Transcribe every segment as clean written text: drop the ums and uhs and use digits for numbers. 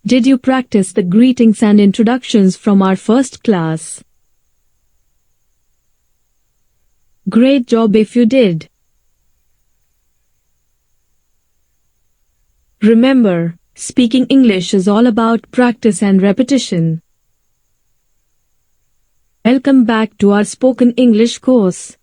Did you practice the greetings and introductions from our first class? Great job if you did. Remember, speaking English is all about practice and repetition. Welcome back to our spoken English course.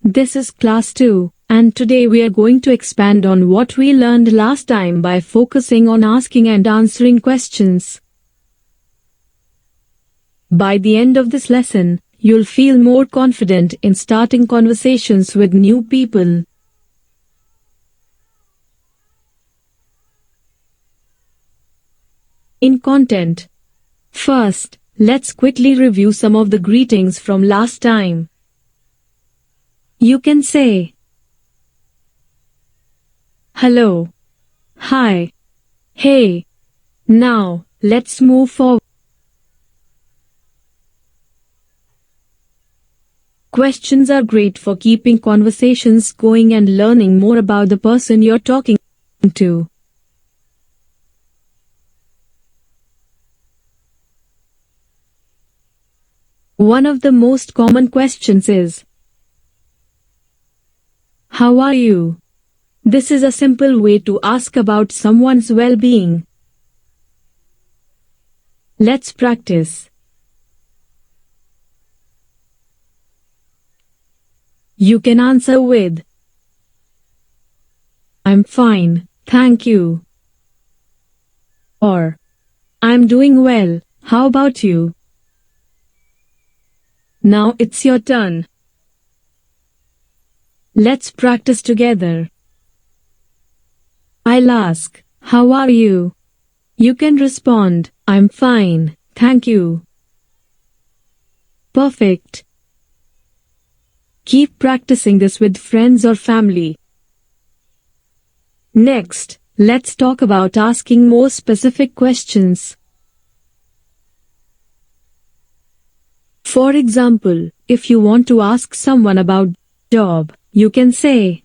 This is class 2, and today we are going to expand on what we learned last time by focusing on asking and answering questions. By the end of this lesson, you'll feel more confident in starting conversations with new people. In content. First, let's quickly review some of the greetings from last time. You can say hello, hi, hey. Now, let's move forward. Questions are great for keeping conversations going and learning more about the person you're talking to. One of the most common questions is, how are you? This is a simple way to ask about someone's well-being. Let's practice. You can answer with, I'm fine, thank you. Or, I'm doing well, how about you? Now it's your turn. Let's practice together. I'll ask, how are you? You can respond, I'm fine, thank you. Perfect. Keep practicing this with friends or family. Next, let's talk about asking more specific questions. For example, if you want to ask someone about job, you can say,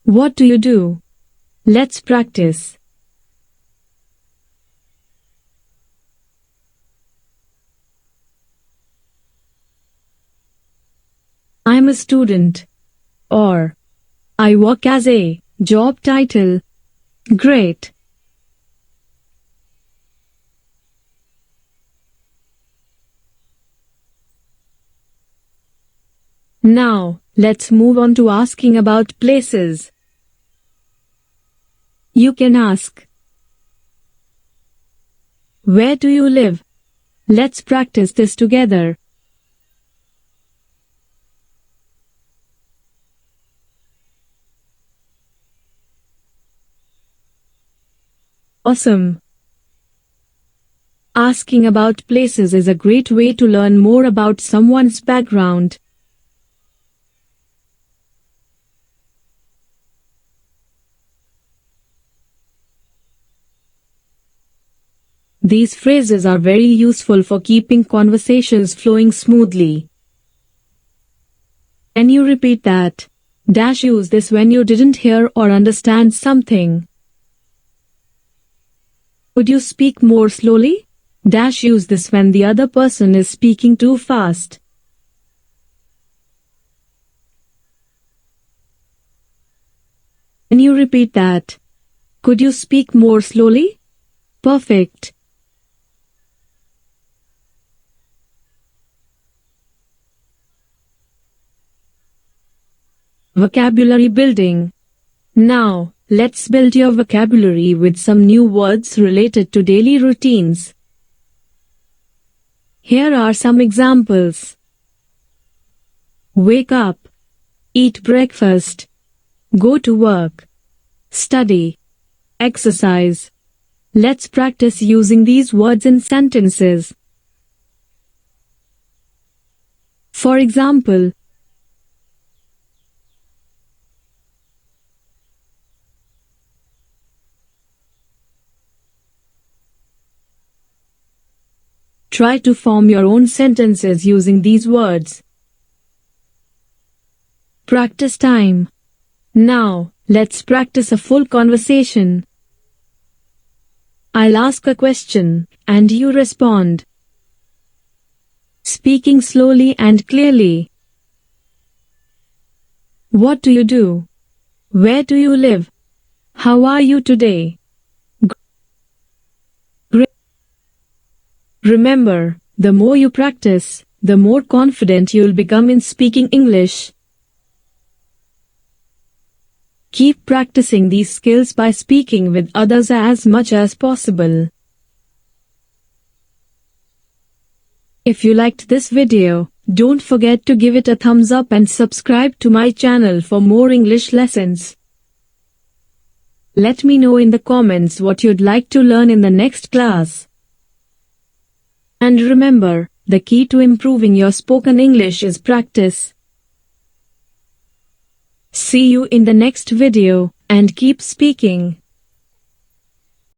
what do you do? Let's practice. I'm a student. Or, I work as a job title. Great. Now, let's move on to asking about places. You can ask, where do you live? Let's practice this together. Awesome. Asking about places is a great way to learn more about someone's background. These phrases are very useful for keeping conversations flowing smoothly. Can you repeat that? Use this when you didn't hear or understand something. Could you speak more slowly? Use this when the other person is speaking too fast. Can you repeat that? Could you speak more slowly? Perfect. Vocabulary building. Now, let's build your vocabulary with some new words related to daily routines. Here are some examples. Wake up, eat breakfast, go to work, study, exercise. Let's practice using these words in sentences. For example, try to form your own sentences using these words. Practice time. Now, let's practice a full conversation. I'll ask a question, and you respond. Speaking slowly and clearly. What do you do? Where do you live? How are you today? Great. Remember, the more you practice, the more confident you'll become in speaking English. Keep practicing these skills by speaking with others as much as possible. If you liked this video, don't forget to give it a thumbs up and subscribe to my channel for more English lessons. Let me know in the comments what you'd like to learn in the next class. And remember, the key to improving your spoken English is practice. See you in the next video, and keep speaking.